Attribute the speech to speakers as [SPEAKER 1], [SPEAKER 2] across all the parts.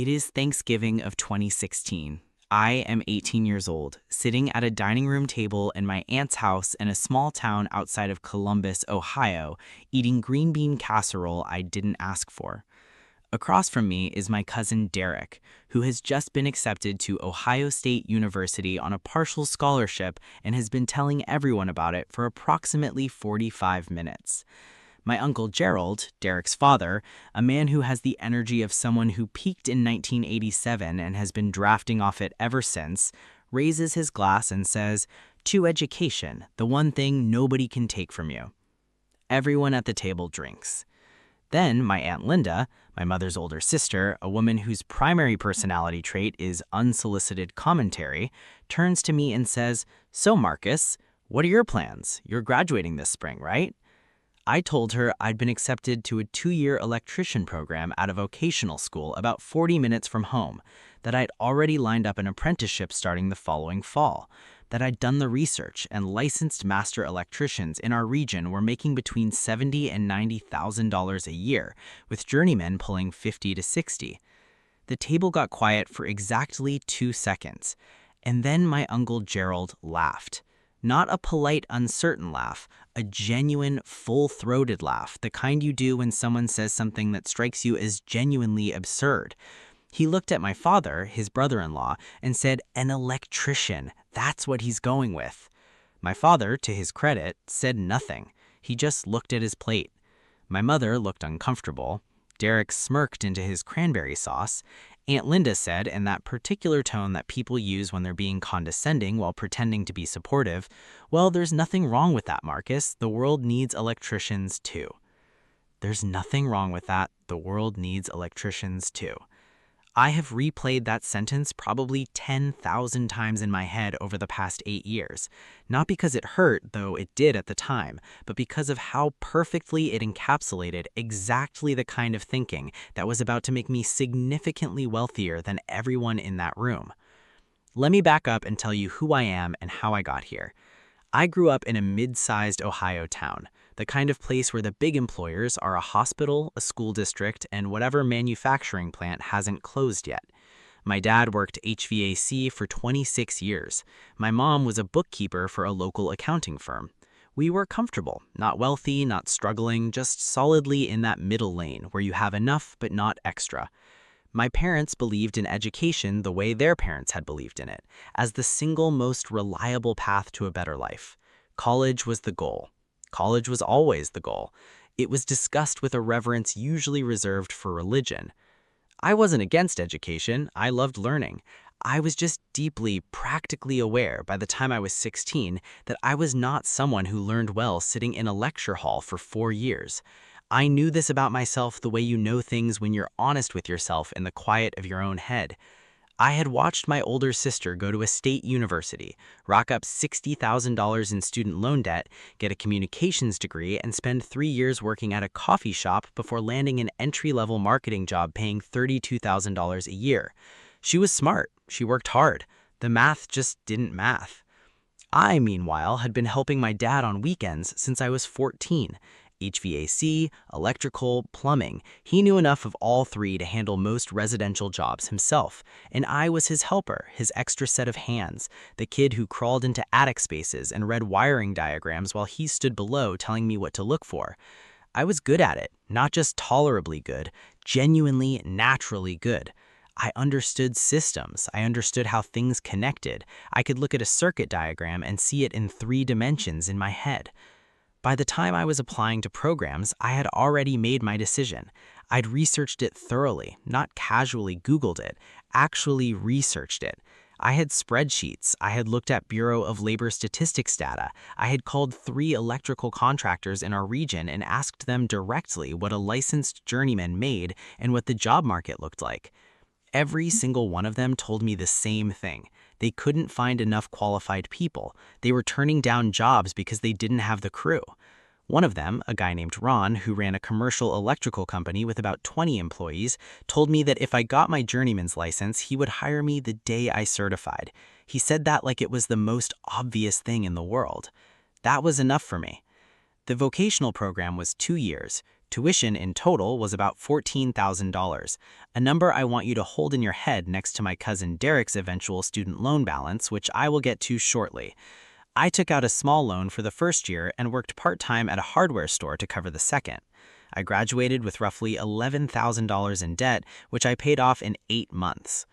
[SPEAKER 1] It is Thanksgiving of 2016. I am 18 years old, sitting at a dining room table in my aunt's house in a small town outside of Columbus, Ohio, eating green bean casserole I didn't ask for. Across from me is my cousin Derek, who has just been accepted to Ohio State University on a partial scholarship and has been telling everyone about it for approximately 45 minutes. My uncle Gerald, Derek's father, a man who has the energy of someone who peaked in 1987 and has been drafting off it ever since, raises his glass and says, "To education, the one thing nobody can take from you." Everyone at the table drinks. Then my Aunt Linda, my mother's older sister, a woman whose primary personality trait is unsolicited commentary, turns to me and says, "So Marcus, what are your plans? You're graduating this spring, right?" I told her I'd been accepted to a 2-year electrician program at a vocational school about 40 minutes from home, that I'd already lined up an apprenticeship starting the following fall, that I'd done the research and licensed master electricians in our region were making between $70,000 and $90,000 a year, with journeymen pulling 50 to 60. The table got quiet for exactly 2 seconds, and then my Uncle Gerald laughed. Not a polite, uncertain laugh, a genuine, full-throated laugh, the kind you do when someone says something that strikes you as genuinely absurd. He looked at my father, his brother-in-law, and said, "An electrician, that's what he's going with." My father, to his credit, said nothing. He just looked at his plate. My mother looked uncomfortable. Derek smirked into his cranberry sauce. Aunt Linda said, in that particular tone that people use when they're being condescending while pretending to be supportive, "Well, there's nothing wrong with that, Marcus. The world needs electricians too." There's nothing wrong with that. The world needs electricians too. I have replayed that sentence probably 10,000 times in my head over the past 8 years, not because it hurt, though it did at the time, but because of how perfectly it encapsulated exactly the kind of thinking that was about to make me significantly wealthier than everyone in that room. Let me back up and tell you who I am and how I got here. I grew up in a mid-sized Ohio town, the kind of place where the big employers are a hospital, a school district, and whatever manufacturing plant hasn't closed yet. My dad worked HVAC for 26 years. My mom was a bookkeeper for a local accounting firm. We were comfortable, not wealthy, not struggling, just solidly in that middle lane where you have enough but not extra. My parents believed in education the way their parents had believed in it, as the single most reliable path to a better life. College was the goal. College was always the goal. It was discussed with a reverence usually reserved for religion. I wasn't against education. I loved learning. I was just deeply, practically aware by the time I was 16 that I was not someone who learned well sitting in a lecture hall for 4 years. I knew this about myself the way you know things when you're honest with yourself in the quiet of your own head. I had watched my older sister go to a state university, rack up $60,000 in student loan debt, get a communications degree, and spend 3 years working at a coffee shop before landing an entry-level marketing job paying $32,000 a year. She was smart. She worked hard. The math just didn't math. I, meanwhile, had been helping my dad on weekends since I was 14. HVAC, electrical, plumbing. He knew enough of all three to handle most residential jobs himself, and I was his helper, his extra set of hands, the kid who crawled into attic spaces and read wiring diagrams while he stood below telling me what to look for. I was good at it, not just tolerably good, genuinely, naturally good. I understood systems. I understood how things connected. I could look at a circuit diagram and see it in 3 dimensions in my head. By the time I was applying to programs, I had already made my decision. I'd researched it thoroughly, not casually Googled it, actually researched it. I had spreadsheets. I had looked at Bureau of Labor Statistics data. I had called 3 electrical contractors in our region and asked them directly what a licensed journeyman made and what the job market looked like. Every single one of them told me the same thing. They couldn't find enough qualified people. They were turning down jobs because they didn't have the crew. One of them, a guy named Ron, who ran a commercial electrical company with about 20 employees, told me that if I got my journeyman's license, he would hire me the day I certified. He said that like it was the most obvious thing in the world. That was enough for me. The vocational program was 2 years, Tuition in total was about $14,000, a number I want you to hold in your head next to my cousin Derek's eventual student loan balance, which I will get to shortly. I took out a small loan for the first year and worked part-time at a hardware store to cover the second. I graduated with roughly $11,000 in debt, which I paid off in 8 months.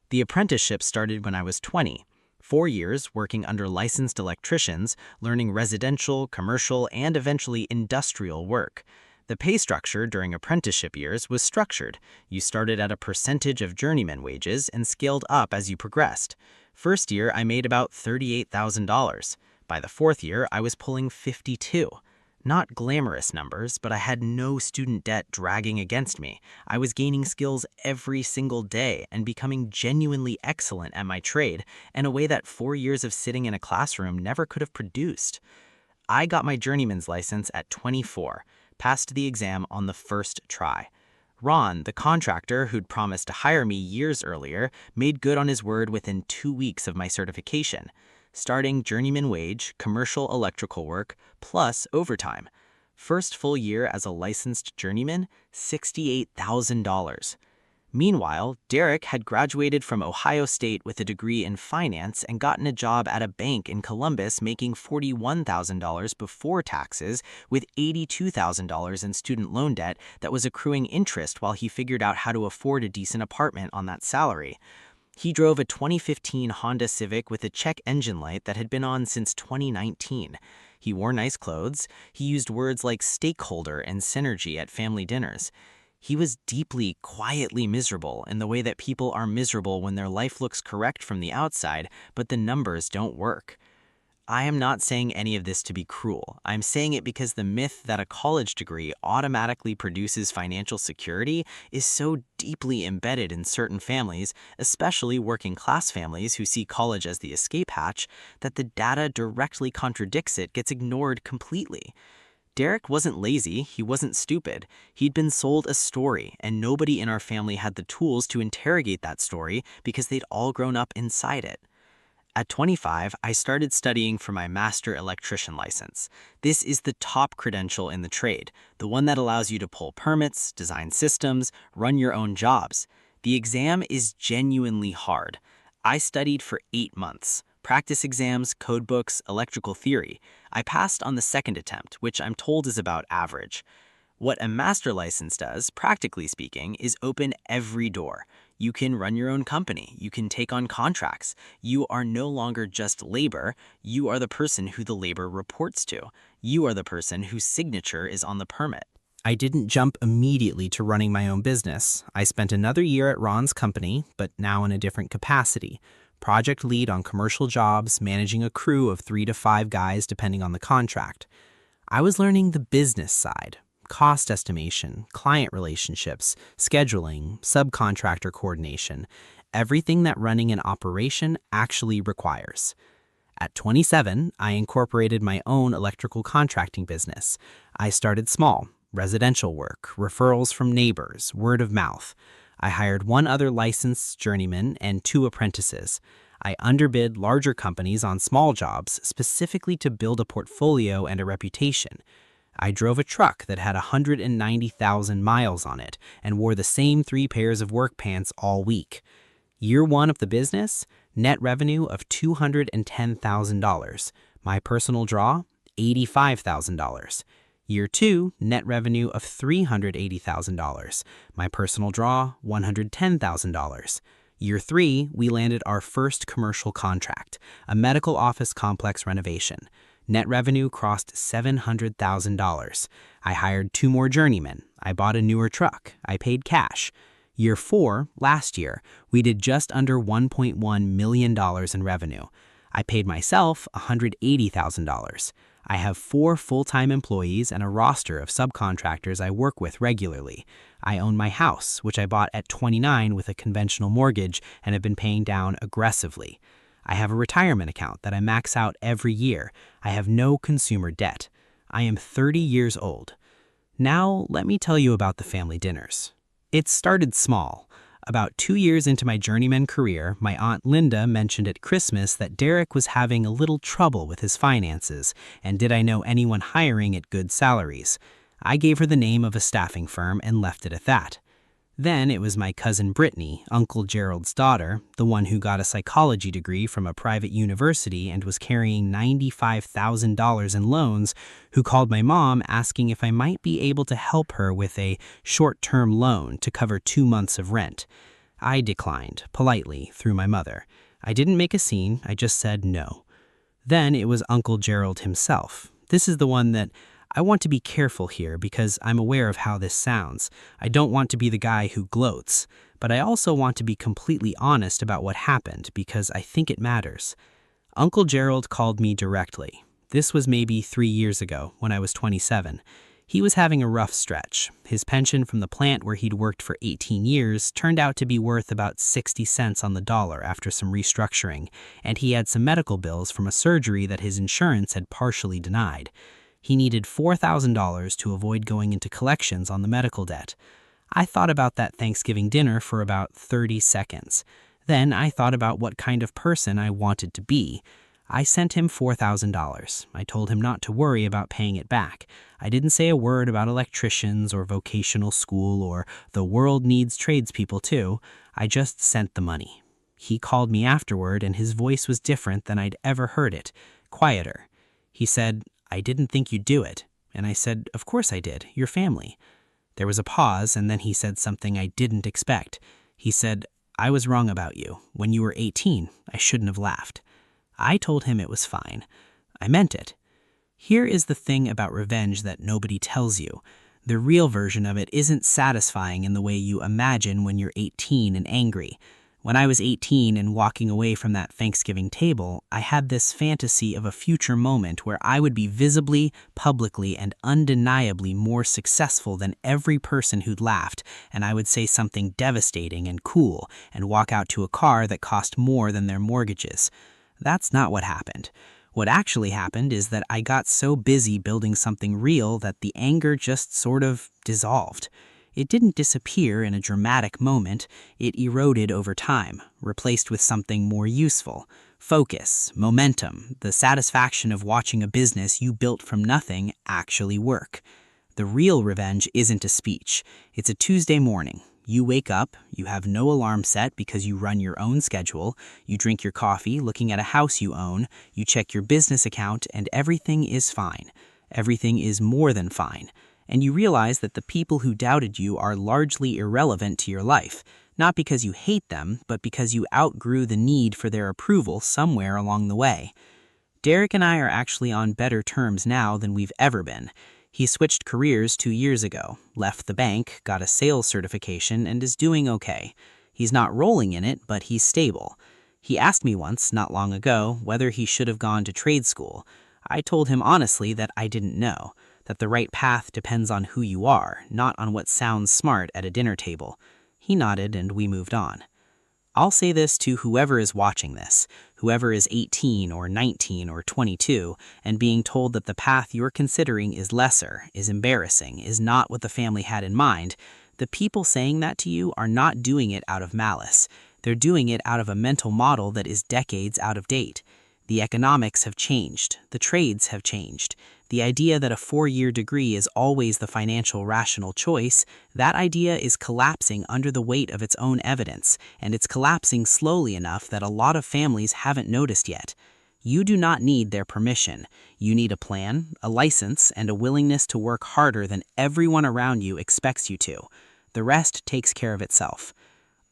[SPEAKER 1] The apprenticeship started when I was 20. 4 years working under licensed electricians, learning residential, commercial, and eventually industrial work. The pay structure during apprenticeship years was structured. You started at a percentage of journeyman wages and scaled up as you progressed. First year, I made about $38,000. By the fourth year, I was pulling 52. Not glamorous numbers, but I had no student debt dragging against me. I was gaining skills every single day and becoming genuinely excellent at my trade in a way that 4 years of sitting in a classroom never could have produced. I got my journeyman's license at 24, passed the exam on the first try. Ron, the contractor who'd promised to hire me years earlier, made good on his word within 2 weeks of my certification. Starting journeyman wage, commercial electrical work, plus overtime. First full year as a licensed journeyman, $68,000. Meanwhile, Derek had graduated from Ohio State with a degree in finance and gotten a job at a bank in Columbus making $41,000 before taxes with $82,000 in student loan debt that was accruing interest while he figured out how to afford a decent apartment on that salary. He drove a 2015 Honda Civic with a check engine light that had been on since 2019. He wore nice clothes. He used words like stakeholder and synergy at family dinners. He was deeply, quietly miserable in the way that people are miserable when their life looks correct from the outside, but the numbers don't work. I am not saying any of this to be cruel. I'm saying it because the myth that a college degree automatically produces financial security is so deeply embedded in certain families, especially working-class families who see college as the escape hatch, that the data directly contradicts it gets ignored completely. Derek wasn't lazy, he wasn't stupid. He'd been sold a story, and nobody in our family had the tools to interrogate that story because they'd all grown up inside it. At 25, I started studying for my master electrician license. This is the top credential in the trade, the one that allows you to pull permits, design systems, run your own jobs. The exam is genuinely hard. I studied for 8 months. Practice exams, code books, electrical theory. I passed on the second attempt, which I'm told is about average. What a master license does, practically speaking, is open every door. You can run your own company. You can take on contracts. You are no longer just labor. You are the person who the labor reports to. You are the person whose signature is on the permit. I didn't jump immediately to running my own business. I spent another year at Ron's company, but now in a different capacity. Project lead on commercial jobs, managing a crew of 3 to 5 guys depending on the contract. I was learning the business side. Cost estimation, client relationships, scheduling, subcontractor coordination, everything that running an operation actually requires. At 27, I incorporated my own electrical contracting business. I started small, residential work, referrals from neighbors, word of mouth. I hired 1 other licensed journeyman and 2 apprentices. I underbid larger companies on small jobs specifically to build a portfolio and a reputation. I drove a truck that had 190,000 miles on it and wore the same 3 pairs of work pants all week. Year 1 of the business, net revenue of $210,000. My personal draw, $85,000. Year 2, net revenue of $380,000. My personal draw, $110,000. Year 3, we landed our first commercial contract, a medical office complex renovation. Net revenue crossed $700,000. I hired 2 more journeymen. I bought a newer truck. I paid cash. Year 4, last year, we did just under $1.1 million in revenue. I paid myself $180,000. I have 4 full-time employees and a roster of subcontractors I work with regularly. I own my house, which I bought at 29 with a conventional mortgage and have been paying down aggressively. I have a retirement account that I max out every year. I have no consumer debt. I am 30 years old. Now, let me tell you about the family dinners. It started small. About 2 years into my journeyman career, my Aunt Linda mentioned at Christmas that Derek was having a little trouble with his finances, and did I know anyone hiring at good salaries.
[SPEAKER 2] I gave her the name of a staffing firm and left it at that. Then it was my cousin Brittany, Uncle Gerald's daughter, the one who got a psychology degree from a private university and was carrying $95,000 in loans, who called my mom asking if I might be able to help her with a short-term loan to cover 2 months of rent. I declined, politely, through my mother. I didn't make a scene, I just said no. Then it was Uncle Gerald himself. This is the one that I want to be careful here because I'm aware of how this sounds. I don't want to be the guy who gloats, but I also want to be completely honest about what happened because I think it matters. Uncle Gerald called me directly. This was maybe 3 years ago when I was 27. He was having a rough stretch. His pension from the plant where he'd worked for 18 years turned out to be worth about 60 cents on the dollar after some restructuring, and he had some medical bills from a surgery that his insurance had partially denied. He needed $4,000 to avoid going into collections on the medical debt. I thought about that Thanksgiving dinner for about 30 seconds. Then I thought about what kind of person I wanted to be. I sent him $4,000. I told him not to worry about paying it back. I didn't say a word about electricians or vocational school or the world needs tradespeople too. I just sent the money. He called me afterward and his voice was different than I'd ever heard it, quieter. He said, "I didn't think you'd do it." And I said, "Of course I did. Your family." There was a pause, and then he said something I didn't expect. He said, "I was wrong about you. When you were 18, I shouldn't have laughed." I told him it was fine. I meant it. Here is the thing about revenge that nobody tells you. The real version of it isn't satisfying in the way you imagine when you're 18 and angry. When I was 18 and walking away from that Thanksgiving table, I had this fantasy of a future moment where I would be visibly, publicly, and undeniably more successful than every person who'd laughed, and I would say something devastating and cool and walk out to a car that cost more than their mortgages. That's not what happened. What actually happened is that I got so busy building something real that the anger just sort of dissolved. It didn't disappear in a dramatic moment. It eroded over time, replaced with something more useful. Focus, momentum, the satisfaction of watching a business you built from nothing actually work. The real revenge isn't a speech. It's a Tuesday morning. You wake up, you have no alarm set because you run your own schedule, you drink your coffee looking at a house you own, you check your business account, and everything is fine. Everything is more than fine. And you realize that the people who doubted you are largely irrelevant to your life, not because you hate them, but because you outgrew the need for their approval somewhere along the way. Derek and I are actually on better terms now than we've ever been. He switched careers 2 years ago, left the bank, got a sales certification, and is doing okay. He's not rolling in it, but he's stable. He asked me once, not long ago, whether he should have gone to trade school. I told him honestly that I didn't know, that the right path depends on who you are, not on what sounds smart at a dinner table. He nodded and we moved on. I'll say this to whoever is watching this, whoever is 18 or 19 or 22, and being told that the path you're considering is lesser, is embarrassing, is not what the family had in mind. The people saying that to you are not doing it out of malice. They're doing it out of a mental model that is decades out of date. The economics have changed. The trades have changed. The idea that a 4-year degree is always the financial rational choice, that idea is collapsing under the weight of its own evidence, and it's collapsing slowly enough that a lot of families haven't noticed yet. You do not need their permission. You need a plan, a license, and a willingness to work harder than everyone around you expects you to. The rest takes care of itself.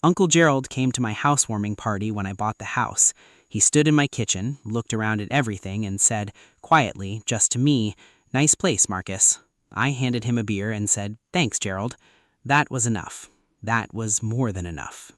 [SPEAKER 2] Uncle Gerald came to my housewarming party when I bought the house. He stood in my kitchen, looked around at everything, and said, quietly, just to me, "Nice place, Marcus." I handed him a beer and said, "Thanks, Gerald." That was enough. That was more than enough.